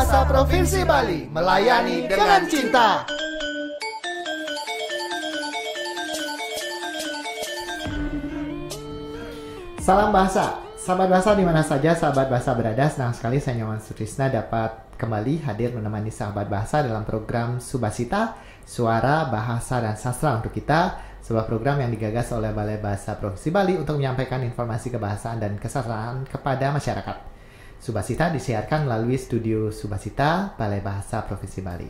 Bahasa Provinsi Bali, melayani dengan cinta. Salam bahasa, sahabat bahasa di mana saja sahabat bahasa berada. Senang sekali saya Nyoman Sutrisna dapat kembali hadir menemani sahabat bahasa dalam program Subasita, Suara, Bahasa, dan Sastra untuk kita. Sebuah program yang digagas oleh Balai Bahasa Provinsi Bali untuk menyampaikan informasi kebahasaan dan kesastraan kepada masyarakat. Subasita disiarkan melalui studio Subasita, Balai Bahasa Provinsi Bali.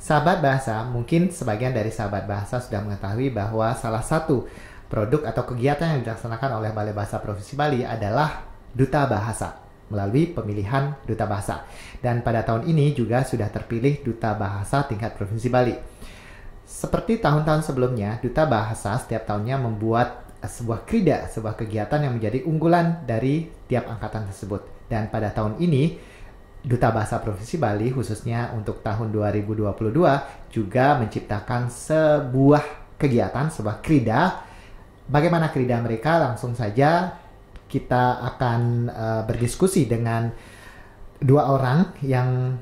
Sahabat bahasa, mungkin sebagian dari sahabat bahasa sudah mengetahui bahwa salah satu produk atau kegiatan yang dilaksanakan oleh Balai Bahasa Provinsi Bali adalah Duta Bahasa melalui pemilihan Duta Bahasa. Dan pada tahun ini juga sudah terpilih Duta Bahasa tingkat Provinsi Bali. Seperti tahun-tahun sebelumnya, Duta Bahasa setiap tahunnya membuat sebuah krida, sebuah kegiatan yang menjadi unggulan dari tiap angkatan tersebut. Dan pada tahun ini, Duta Bahasa Provinsi Bali khususnya untuk tahun 2022 juga menciptakan sebuah kegiatan, sebuah krida. Bagaimana krida mereka? Langsung saja kita akan berdiskusi dengan dua orang yang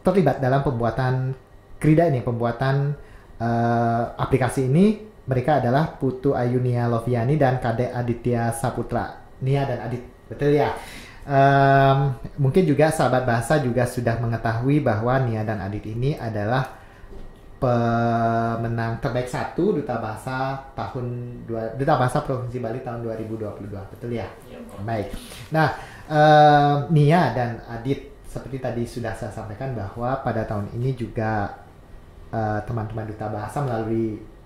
terlibat dalam pembuatan krida ini, pembuatan aplikasi ini. Mereka adalah Putu Ayunia Loviani dan Kadek Aditya Saputra. Nia dan Adit, betul ya? Mungkin juga sahabat bahasa juga sudah mengetahui bahwa Nia dan Adit ini adalah pemenang terbaik 1 Duta Bahasa Duta Bahasa Provinsi Bali tahun 2022, betul ya? Ya. Baik. Nah, Nia dan Adit seperti tadi sudah saya sampaikan bahwa pada tahun ini juga teman-teman Duta Bahasa melalui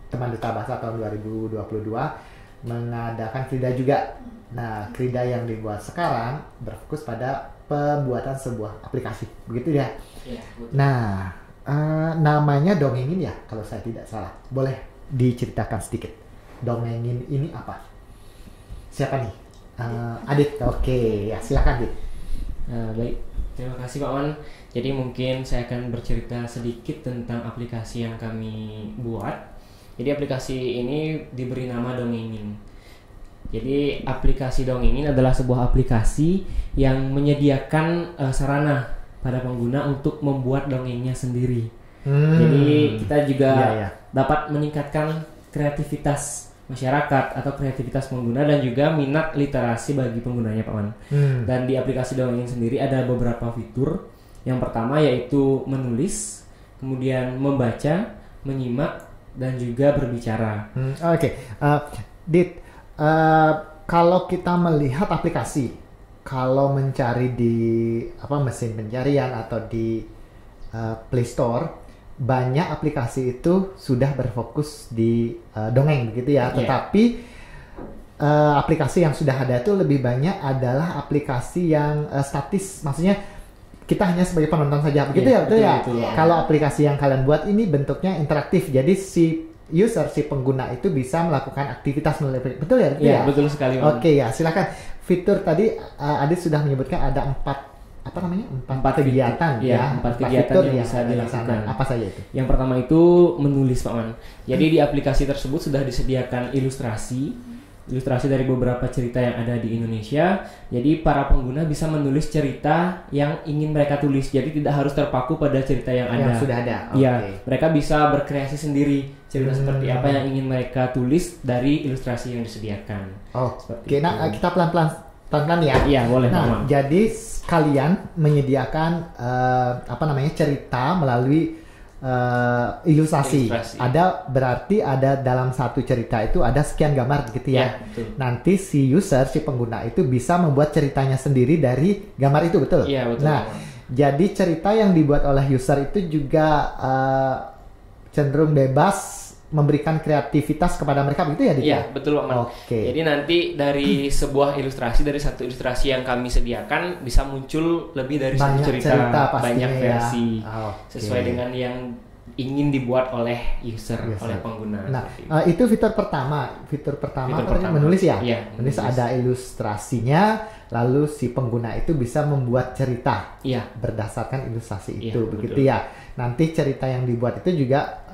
Teman Duta Bahasa tahun 2022 mengadakan krida juga. Nah, krida yang dibuat sekarang berfokus pada pembuatan sebuah aplikasi, begitu ya? Ya, betul. Nah, namanya Dongengin ya, kalau saya tidak salah. Boleh diceritakan sedikit. Dongengin ini apa? Siapa nih? Adit. Oke, ya silakan Adit. Baik, terima kasih Pak Wan. Jadi mungkin saya akan bercerita sedikit tentang aplikasi yang kami buat. Jadi aplikasi ini diberi nama Dongengin. Jadi aplikasi Dongengin adalah sebuah aplikasi yang menyediakan sarana pada pengguna untuk membuat dongengnya sendiri. Jadi kita juga dapat meningkatkan kreativitas masyarakat atau kreativitas pengguna dan juga minat literasi bagi penggunanya Pak Wan. Dan di aplikasi Dongengin sendiri ada beberapa fitur. Yang pertama yaitu menulis, kemudian membaca, menyimak, dan juga berbicara. Oke. Dit, kalau kita melihat aplikasi, kalau mencari di mesin pencarian atau di Play Store, banyak aplikasi itu sudah berfokus di dongeng begitu ya. Tetapi aplikasi yang sudah ada itu lebih banyak adalah aplikasi yang statis, maksudnya kita hanya sebagai penonton saja begitu ya, betul ya. Kalau aplikasi yang kalian buat ini bentuknya interaktif, jadi si user, si pengguna itu bisa melakukan aktivitas melalui, betul ya? Iya, betul sekali. Oke ya, silakan. Fitur tadi Adit sudah menyebutkan ada empat kegiatan empat kegiatan yang bisa dilakukan. Apa saja itu? Yang pertama itu menulis Pak Man. Jadi di aplikasi tersebut sudah disediakan ilustrasi dari beberapa cerita yang ada di Indonesia. Jadi para pengguna bisa menulis cerita yang ingin mereka tulis. Jadi tidak harus terpaku pada cerita yang ada. Yang sudah ada. Iya, mereka bisa berkreasi sendiri cerita seperti apa yang ingin mereka tulis dari ilustrasi yang disediakan. Oke, nah kita pelan-pelan ya. Iya, boleh. Nah, jadi kalian menyediakan cerita melalui ilustrasi. Berarti ada dalam satu cerita itu ada sekian gambar gitu ya. Nanti si user, si pengguna itu bisa membuat ceritanya sendiri dari gambar itu, betul? Iya, betul. Nah, jadi cerita yang dibuat oleh user itu juga cenderung bebas memberikan kreativitas kepada mereka, begitu ya? Iya, betul Pak Man. Jadi nanti dari sebuah ilustrasi, dari satu ilustrasi yang kami sediakan bisa muncul lebih dari satu cerita banyak versi sesuai dengan yang ingin dibuat oleh user, oleh pengguna. Nah, itu fitur pertama menulis ya? Iya, menulis. Ada ilustrasinya, lalu si pengguna itu bisa membuat cerita berdasarkan ilustrasi itu, begitu ya? Nanti cerita yang dibuat itu juga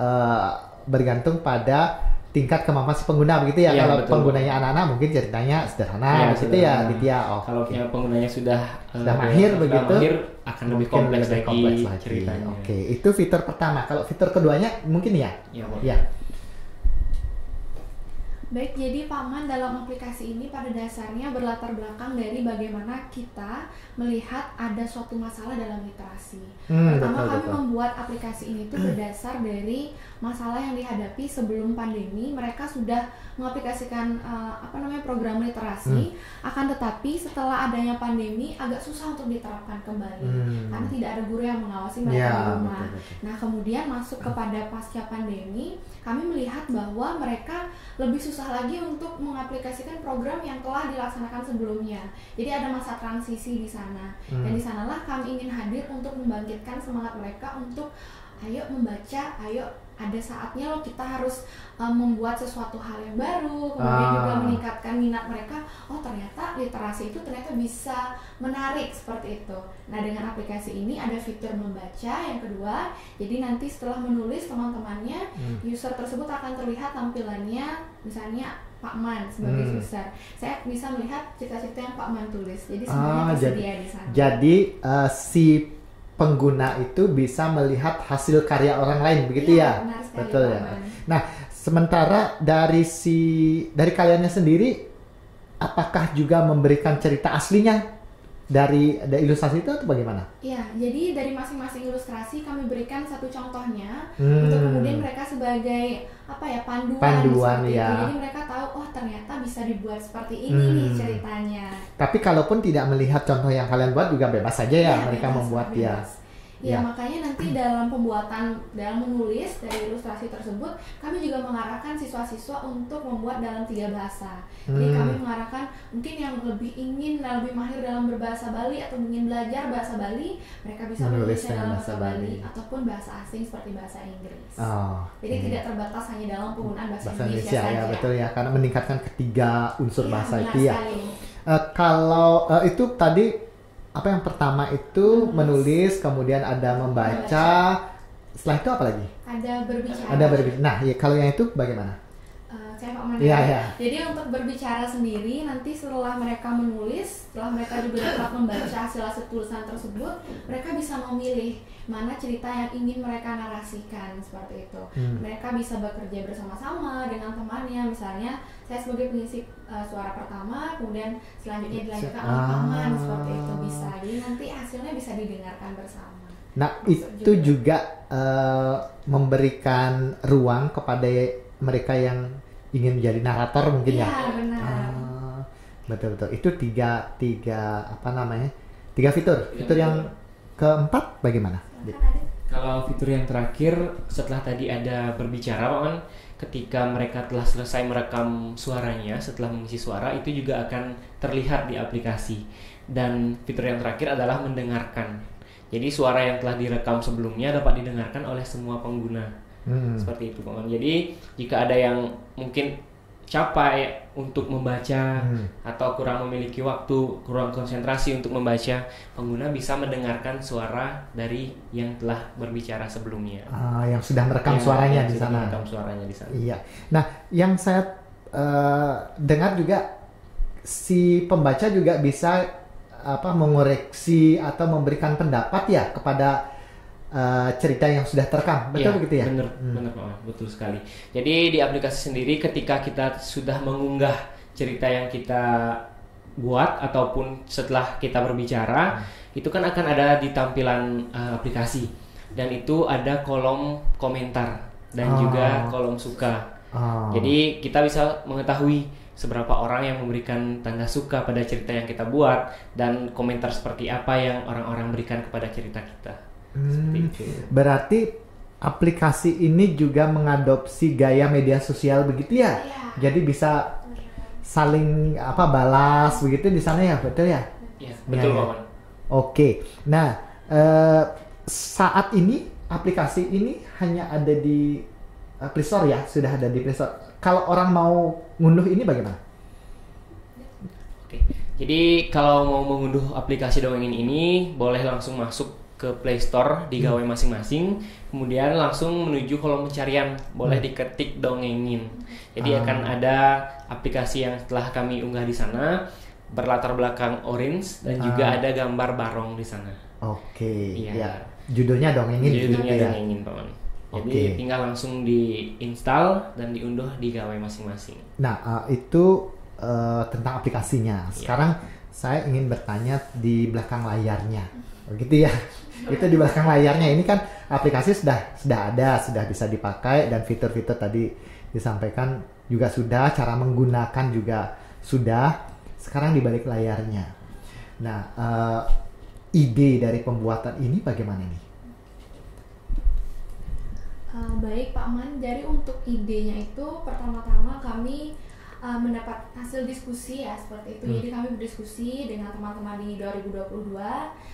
bergantung pada tingkat kemampuan si pengguna begitu ya. Iya, Kalau betul. penggunanya anak-anak mungkin ceritanya sederhana Iya, gitu ya, sederhana. Ditya. Oh, Kalau yang penggunanya sudah mahir begitu, mahir akan lebih mungkin kompleks lebih lagi kompleks lagi. ceritanya. Oke, itu fitur pertama. Kalau fitur keduanya mungkin ya. Ya, boleh. Ya. Baik, jadi Pak Man dalam aplikasi ini pada dasarnya berlatar belakang dari bagaimana kita melihat ada suatu masalah dalam literasi. Pertama, kami membuat aplikasi ini tuh berdasar dari masalah yang dihadapi sebelum pandemi. Mereka sudah mengaplikasikan program literasi, akan tetapi setelah adanya pandemi agak susah untuk diterapkan kembali karena tidak ada guru yang mengawasi mereka di rumah. Betul. Nah, kemudian masuk kepada pasca pandemi, kami melihat bahwa mereka lebih susah lagi untuk mengaplikasikan program yang telah dilaksanakan sebelumnya. Jadi ada masa transisi di sana. Dan di sanalah kami ingin hadir untuk membangkitkan semangat mereka untuk ayo membaca, ayo ada saatnya loh kita harus membuat sesuatu hal yang baru, kemudian juga meningkatkan minat mereka. Oh, ternyata literasi itu ternyata bisa menarik seperti itu. Nah, dengan aplikasi ini ada fitur membaca yang kedua. Jadi nanti setelah menulis teman-temannya, user tersebut akan terlihat tampilannya, misalnya Pak Man sebagai user. Saya bisa melihat cerita-cerita yang Pak Man tulis. Jadi semuanya tersedia di sana. Jadi si pengguna itu bisa melihat hasil karya orang lain, begitu ya? Benar sekali, Betul Pak ya. Man. Nah, sementara dari kaliannya sendiri, apakah juga memberikan cerita aslinya dari ilustrasi itu atau bagaimana? Iya, jadi dari masing-masing ilustrasi kami berikan satu contohnya untuk kemudian mereka sebagai panduan seperti ya. itu. Jadi mereka tahu, oh ternyata bisa dibuat seperti ini nih ceritanya. Tapi kalaupun tidak melihat contoh yang kalian buat juga bebas saja ya, mereka bebas, membuat bebas. ya. Ya, makanya nanti dalam menulis dari ilustrasi tersebut, kami juga mengarahkan siswa-siswa untuk membuat dalam 3 bahasa. Jadi kami mengarahkan mungkin yang lebih ingin lebih mahir dalam berbahasa Bali atau ingin belajar bahasa Bali, mereka bisa menulisnya dalam bahasa Bali ataupun bahasa asing seperti bahasa Inggris. Jadi tidak terbatas hanya dalam penggunaan bahasa Indonesia saja. Ya, betul ya, karena meningkatkan ketiga unsur bahasa benar itu ya. sekali. Kalau itu tadi apa yang pertama itu menulis, kemudian ada membaca, setelah itu apa lagi? Ada berbicara. Ada berbicara. Nah, ya, kalau yang itu bagaimana? Saya Pak Man. Iya. Jadi untuk berbicara sendiri, nanti setelah mereka menulis, setelah mereka juga dapat membaca hasil tulisan tersebut, mereka bisa memilih mana cerita yang ingin mereka narasikan seperti itu. Mereka bisa bekerja bersama-sama dengan temannya, misalnya saya sebagai pengisi suara pertama, kemudian selanjutnya dilanjutkan oleh Pak Man, seperti itu bisa. Jadi nanti hasilnya bisa didengarkan bersama. Nah, itu juga memberikan ruang kepada mereka yang ingin menjadi narator mungkin ya. Iya, benar. Betul. Itu tiga fitur. Fitur yang keempat bagaimana? Kalau fitur yang terakhir setelah tadi ada berbicara, Pak Man, ketika mereka telah selesai merekam suaranya setelah mengisi suara, itu juga akan terlihat di aplikasi. Dan fitur yang terakhir adalah mendengarkan. Jadi suara yang telah direkam sebelumnya dapat didengarkan oleh semua pengguna. Seperti itu, Pak Man. Jadi jika ada yang mungkin capek untuk membaca atau kurang memiliki waktu, kurang konsentrasi untuk membaca, pengguna bisa mendengarkan suara dari yang telah berbicara sebelumnya. Yang sudah merekam suaranya di sana. Merekam suaranya di sana. Iya. Nah, yang saya dengar juga si pembaca juga bisa mengoreksi atau memberikan pendapat ya kepada cerita yang sudah terekam, betul begitu ya? Benar Pak Man, betul sekali. Jadi di aplikasi sendiri ketika kita sudah mengunggah cerita yang kita buat ataupun setelah kita berbicara, itu kan akan ada di tampilan aplikasi dan itu ada kolom komentar dan juga kolom suka. Jadi kita bisa mengetahui seberapa orang yang memberikan tanda suka pada cerita yang kita buat dan komentar seperti apa yang orang-orang berikan kepada cerita kita. Berarti aplikasi ini juga mengadopsi gaya media sosial begitu ya? Jadi bisa saling balas begitu di sana ya, betul ya? Iya, betul Pak Man. Oke. Nah, saat ini aplikasi ini hanya ada di Play Store ya, sudah ada di Play Store. Kalau orang mau ngunduh ini bagaimana? Oke. Jadi kalau mau mengunduh aplikasi Dongengin ini boleh langsung masuk ke ke Play Store di gawai masing-masing, kemudian langsung menuju kolom pencarian, boleh diketik dongengin. Jadi akan ada aplikasi yang telah kami unggah di sana, berlatar belakang orange dan juga ada gambar barong di sana. Oke. Iya. Ya. Judulnya dongengin. Judulnya gitu ya? dongengin, Paman. Jadi Oke. tinggal langsung diinstal dan diunduh di gawai masing-masing. Nah, itu tentang aplikasinya. Sekarang saya ingin bertanya di belakang layarnya. Begitu ya. Itu di belakang layarnya ini kan aplikasi sudah ada, sudah bisa dipakai dan fitur-fitur tadi disampaikan juga sudah, cara menggunakan juga sudah. Sekarang di balik layarnya. Nah, ide dari pembuatan ini bagaimana nih? Baik Pak Man, jadi untuk idenya itu pertama-tama kami mendapat hasil diskusi ya seperti itu. Jadi kami berdiskusi dengan teman-teman di 2022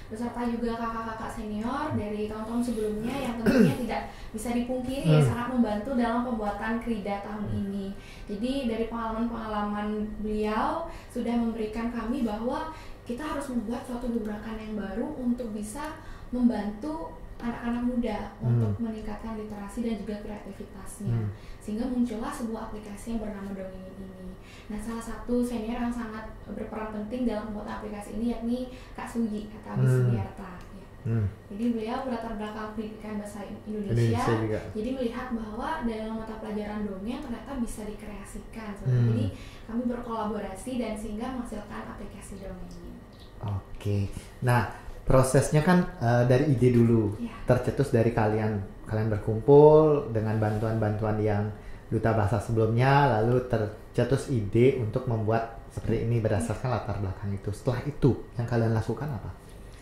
beserta juga kakak-kakak senior dari tahun-tahun sebelumnya yang tentunya tidak bisa dipungkiri sangat membantu dalam pembuatan Krida tahun ini. Jadi dari pengalaman-pengalaman beliau sudah memberikan kami bahwa kita harus membuat suatu gebrakan yang baru untuk bisa membantu anak-anak muda untuk meningkatkan literasi dan juga kreativitasnya, sehingga muncullah sebuah aplikasi yang bernama Dongengin ini. Nah, salah satu senior yang sangat berperan penting dalam membuat aplikasi ini yakni Kak Sugi atau Abi Sugiarta. Ya. Jadi beliau berlatar belakang pendidikan bahasa Indonesia jadi melihat bahwa dalam mata pelajaran dongeng ternyata bisa dikreasikan. Jadi kami berkolaborasi dan sehingga menghasilkan aplikasi dongeng ini. Oke. Nah, prosesnya kan dari ide dulu, tercetus dari kalian berkumpul dengan bantuan-bantuan yang Duta Bahasa sebelumnya, lalu tercetus ide untuk membuat seperti ini berdasarkan latar belakang itu. Setelah itu, yang kalian lakukan apa?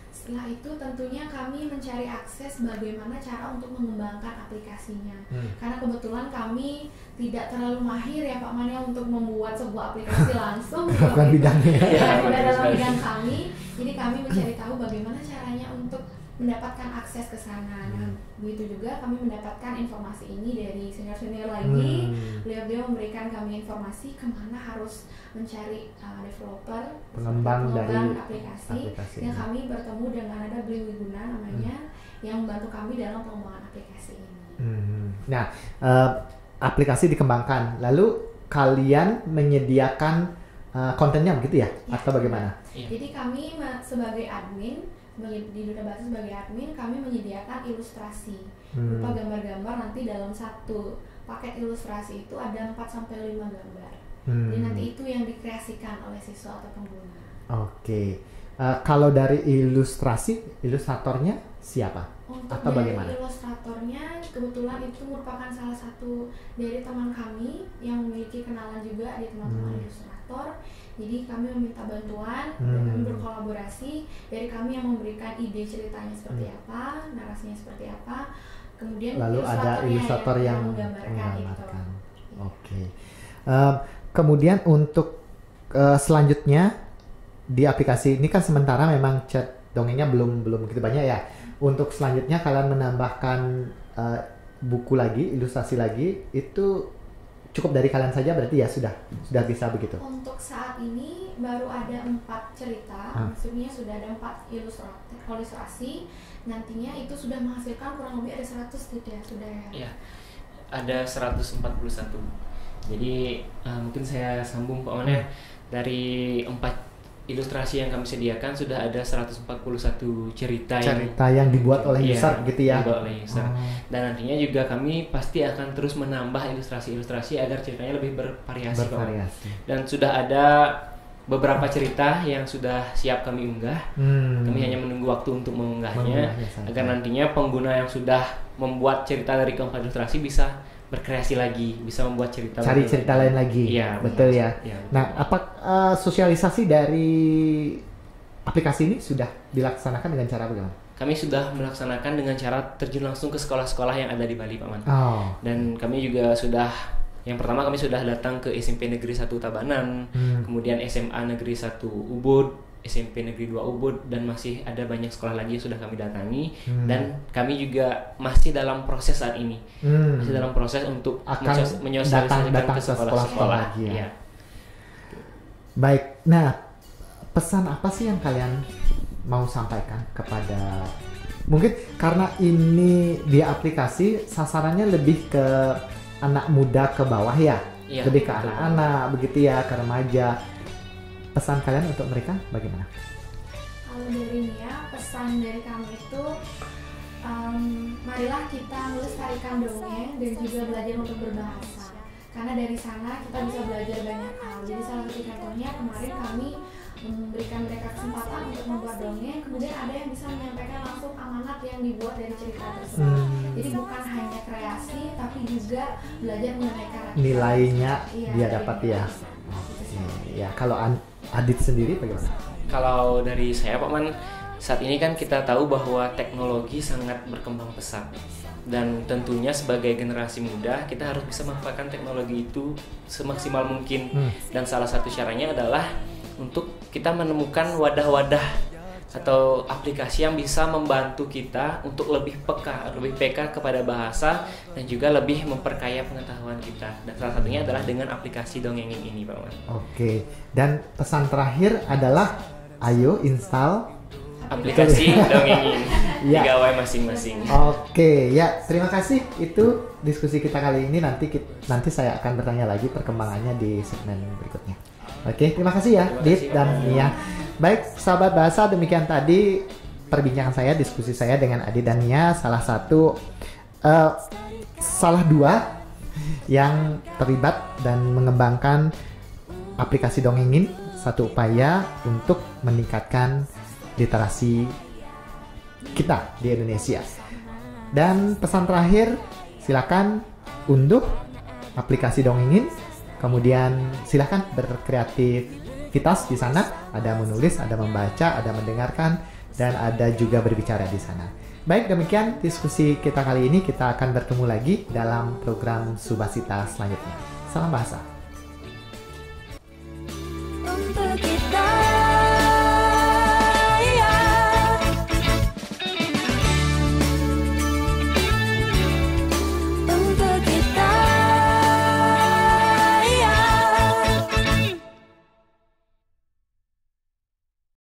Setelah itu tentunya kami mencari akses bagaimana cara untuk mengembangkan aplikasinya. Karena kebetulan kami tidak terlalu mahir ya Pak Mania untuk membuat sebuah aplikasi langsung. Bukan bidangnya. Tidak dalam bidang kami. Jadi kami mencari tahu bagaimana caranya untuk mendapatkan akses ke sana. Nah, begitu juga kami mendapatkan informasi ini dari senior-senior lagi. Beliau memberikan kami informasi kemana harus mencari developer, pengembang dari aplikasi. Dan kami bertemu dengan ada Beli Wiguna namanya yang membantu kami dalam pengembangan aplikasi ini. Nah, aplikasi dikembangkan, lalu kalian menyediakan kontennya begitu ya? Atau bagaimana? Jadi kami sebagai admin di Duta Bahasa sebagai admin kami menyediakan ilustrasi berupa gambar-gambar. Nanti dalam satu paket ilustrasi itu ada 4-5 gambar. Jadi nanti itu yang dikreasikan oleh siswa atau pengguna. Oke. Kalau dari ilustratornya siapa? Untuk atau dari bagaimana? Ilustratornya kebetulan itu merupakan salah satu dari teman kami yang memiliki kenalan juga di teman-teman ilustrator. Jadi kami meminta bantuan dan kami berkolaborasi. Dari kami yang memberikan ide ceritanya seperti apa, narasinya seperti apa. Kemudian lalu ada ilustrator yang menggambarkan. Oke. Kemudian untuk selanjutnya di aplikasi ini kan sementara memang chat dongengnya belum begitu banyak ya. Untuk selanjutnya kalian menambahkan buku lagi, ilustrasi lagi, itu cukup dari kalian saja berarti ya sudah bisa begitu. Untuk saat ini baru ada 4 cerita, maksudnya sudah ada 4 ilustrasi. Nantinya itu sudah menghasilkan kurang lebih ada 100 tidak sudah ya? Iya, ada 141. Jadi mungkin saya sambung Pak Mane, dari 4 ilustrasi yang kami sediakan sudah ada 141 cerita yang dibuat oleh user gitu ya. Dibuat oleh user. Dan nantinya juga kami pasti akan terus menambah ilustrasi-ilustrasi agar ceritanya lebih bervariasi. Dan sudah ada beberapa cerita yang sudah siap kami unggah. Kami hanya menunggu waktu untuk mengunggahnya agar nantinya pengguna yang sudah membuat cerita dari keempat ilustrasi bisa berkreasi lagi, bisa membuat cerita lain lagi. Iya, betul ya. Ya, betul. Nah, apa sosialisasi dari aplikasi ini sudah dilaksanakan dengan cara bagaimana? Kami sudah melaksanakan dengan cara terjun langsung ke sekolah-sekolah yang ada di Bali, Pak Man. Dan kami juga sudah, yang pertama kami sudah datang ke SMP Negeri 1 Tabanan, kemudian SMA Negeri 1 Ubud, SMP Negeri 2 Ubud, dan masih ada banyak sekolah lagi yang sudah kami datangi. Dan kami juga masih dalam proses saat ini, masih dalam proses untuk menyosialisasikan ke sekolah-sekolah. Ya. Baik, nah pesan apa sih yang kalian mau sampaikan kepada Mungkin karena ini dia aplikasi sasarannya lebih ke anak muda ke bawah ya, Iya, lebih ke betul. anak-anak begitu ya, ke remaja. Pesan kalian untuk mereka bagaimana? Kalau dari Nia, pesan dari kami itu marilah kita melestarikan dongeng dan juga belajar untuk berbahasa. Karena dari sana kita bisa belajar banyak hal. Jadi salah satu contohnya kemarin kami memberikan mereka kesempatan untuk membuat dongeng, kemudian ada yang bisa menyampaikan langsung amanat yang dibuat dari cerita tersebut. Jadi bukan hanya kreasi, tapi juga belajar mengenai karakter. Nilainya Iya, dia dari dapat ya. Itu sih. Ya, kalau Adit sendiri bagaimana? Kalau dari saya Pak Man, saat ini kan kita tahu bahwa teknologi sangat berkembang pesat. Dan tentunya sebagai generasi muda kita harus bisa memanfaatkan teknologi itu semaksimal mungkin. Dan salah satu caranya adalah untuk kita menemukan wadah-wadah atau aplikasi yang bisa membantu kita untuk lebih peka kepada bahasa dan juga lebih memperkaya pengetahuan kita. Dan salah satunya adalah dengan aplikasi Dongengin ini, Pak Man. Oke. Dan pesan terakhir adalah ayo install. Aplikasi Dongengin Ya. di gawai masing-masing. Oke, ya terima kasih. Itu diskusi kita kali ini. Nanti saya akan bertanya lagi perkembangannya di segmen berikutnya. Oke, terima kasih ya, Terima Dit kasih, dan Pak. Nia. Baik, sahabat bahasa, demikian tadi perbincangan saya, diskusi saya dengan Adit dan Nia. Salah dua yang terlibat dan mengembangkan aplikasi Dongengin, satu upaya untuk meningkatkan literasi kita di Indonesia. Dan pesan terakhir, silakan unduh aplikasi Dongengin, kemudian silakan berkreativitas di sana. Ada menulis, ada membaca, ada mendengarkan, dan ada juga berbicara di sana. Baik, demikian diskusi kita kali ini. Kita akan bertemu lagi dalam program Subasita selanjutnya. Salam bahasa. Untuk kita